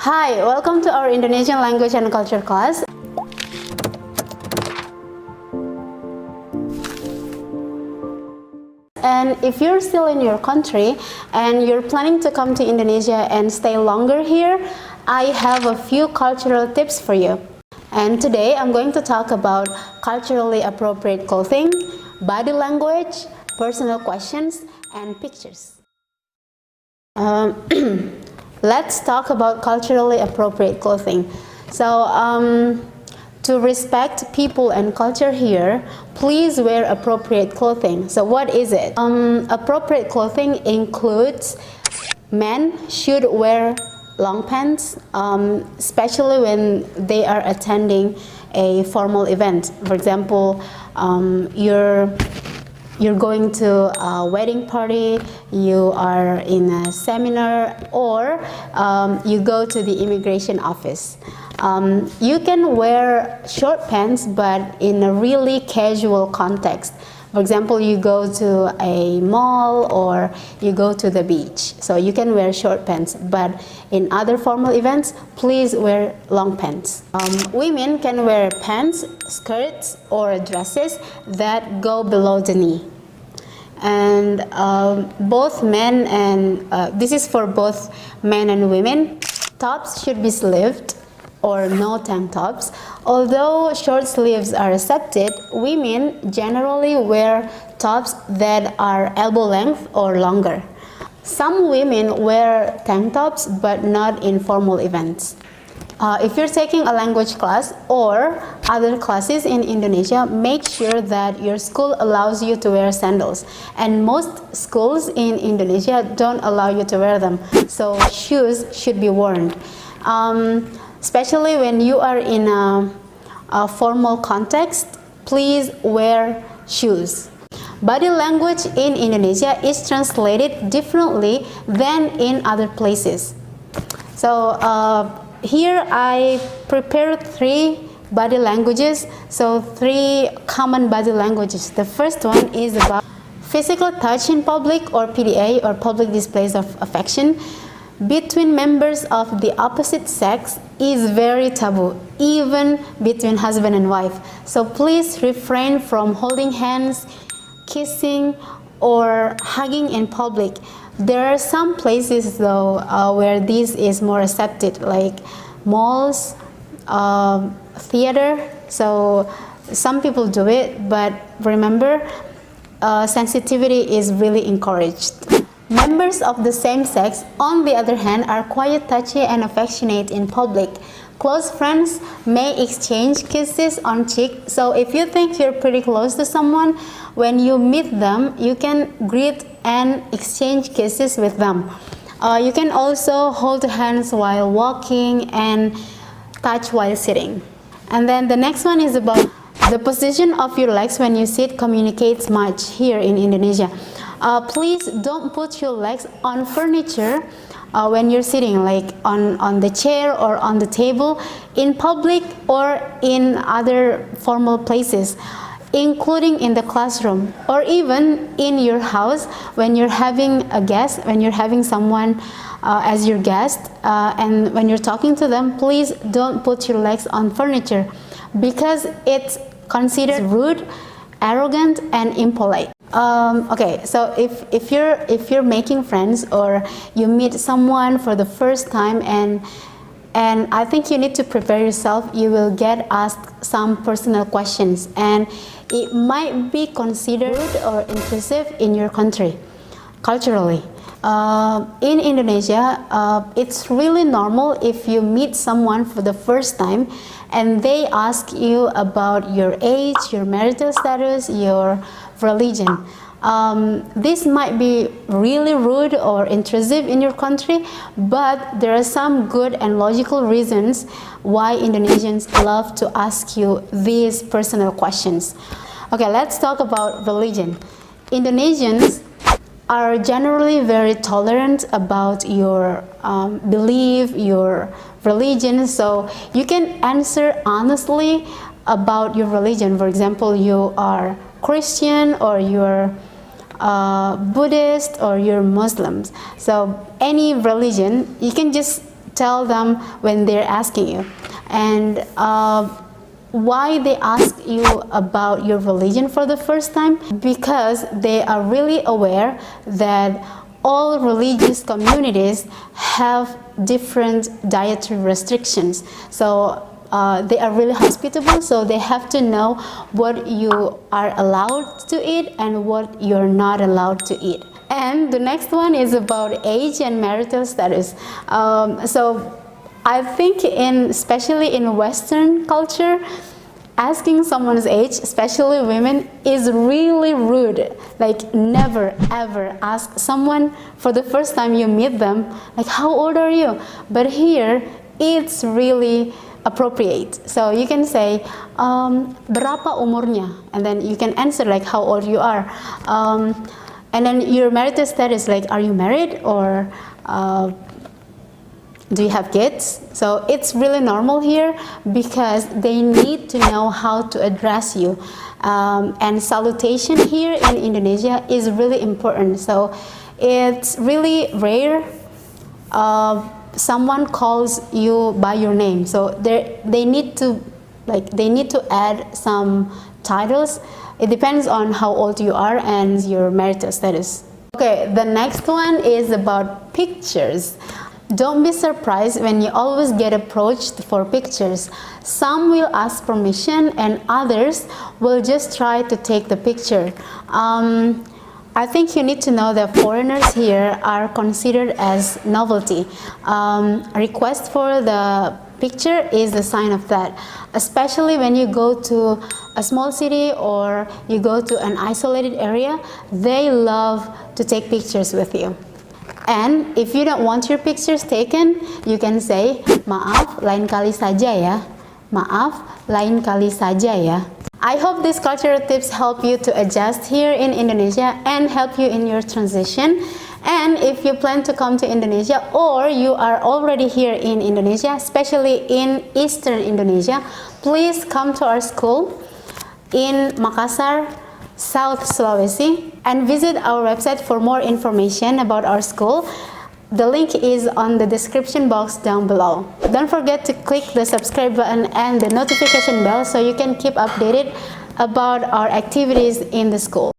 Hi, welcome to our Indonesian language and culture class. And if you're still in your country and you're planning to come to Indonesia and stay longer here, I have a few cultural tips for you. And today I'm going to talk about culturally appropriate clothing, body language, personal questions, and pictures. Let's talk about culturally appropriate clothing. So, to respect people and culture here, please wear appropriate clothing. So what is it? Appropriate clothing includes men should wear long pants, especially when they are attending a formal event. For example, you're going to a wedding party, you are in a seminar, or you go to the immigration office. You can wear short pants, but in a really casual context. For example, you go to a mall or you go to the beach. So you can wear short pants, but in other formal events, please wear long pants. Women can wear pants, skirts, or dresses that go below the knee. And both men and, this is for both men and women, tops should be sleeved or no tank tops. Although short sleeves are accepted, women generally wear tops that are elbow length or longer. Some women wear tank tops, but not in formal events. If you're taking a language class or other classes in Indonesia, make sure that your school allows you to wear sandals. And most schools in Indonesia don't allow you to wear them. So shoes should be worn. Especially when you are in a formal context, please wear shoes. Body language in Indonesia is translated differently than in other places. So here I prepared 3 body languages, so 3 common body languages. The first one is about physical touch in public, or PDA, or public displays of affection, between members of the opposite sex is very taboo, even between husband and wife. So please refrain from holding hands, kissing, or hugging in public. There are some places though where this is more accepted, like malls, theater. So some people do it, but remember, sensitivity is really encouraged. Members of the same sex, on the other hand, are quite touchy and affectionate in public. Close friends may exchange kisses on cheek. So if you think you're pretty close to someone, when you meet them, you can greet and exchange kisses with them. You can also hold hands while walking and touch while sitting. And then the next one is about the position of your legs when you sit communicates much here in Indonesia. Please don't put your legs on furniture when you're sitting, like on the chair or on the table, in public or in other formal places, including in the classroom or even in your house when you're having a guest, when you're having someone as your guest, and when you're talking to them, please don't put your legs on furniture because it's considered rude, arrogant, and impolite. Okay, so if you're making friends or you meet someone for the first time, and I think you need to prepare yourself, you will get asked some personal questions, and it might be considered or intrusive in your country, culturally. In Indonesia, it's really normal if you meet someone for the first time and they ask you about your age, your marital status, your religion. This might be really rude or intrusive in your country, but there are some good and logical reasons why Indonesians love to ask you these personal questions. Okay, let's talk about religion. Indonesians are generally very tolerant about your belief, your religion, so you can answer honestly about your religion. For example, you are Christian or you're Buddhist or you're Muslims. So any religion, you can just tell them when they're asking you. And why they ask you about your religion for the first time? Because they are really aware that all religious communities have different dietary restrictions. So they are really hospitable, so they have to know what you are allowed to eat and what you're not allowed to eat. And the next one is about age and marital status. So I think especially in Western culture, asking someone's age, especially women, is really rude. Like, never ever ask someone for the first time you meet them, like, how old are you? But here, it's really appropriate. So you can say, berapa umurnya? And then you can answer like how old you are. And then your marital status, like, are you married or do you have kids? So it's really normal here because they need to know how to address you. And salutation here in Indonesia is really important. So it's really rare someone calls you by your name. So they need to add some titles. It depends on how old you are and your marital status. Okay, the next one is about pictures. Don't be surprised when you always get approached for pictures. Some will ask permission and others will just try to take the picture. I think you need to know that foreigners here are considered as novelty. A request for the picture is a sign of that, especially when you go to a small city or you go to an isolated area. They love to take pictures with you. And if you don't want your pictures taken, you can say, maaf, lain kali saja ya. Maaf, lain kali saja ya. I hope these cultural tips help you to adjust here in Indonesia and help you in your transition. And if you plan to come to Indonesia or you are already here in Indonesia, especially in Eastern Indonesia, please come to our school in Makassar, South Sulawesi, and visit our website for more information about our school. The link is on the description box down below. Don't forget to click the subscribe button and the notification bell so you can keep updated about our activities in the school.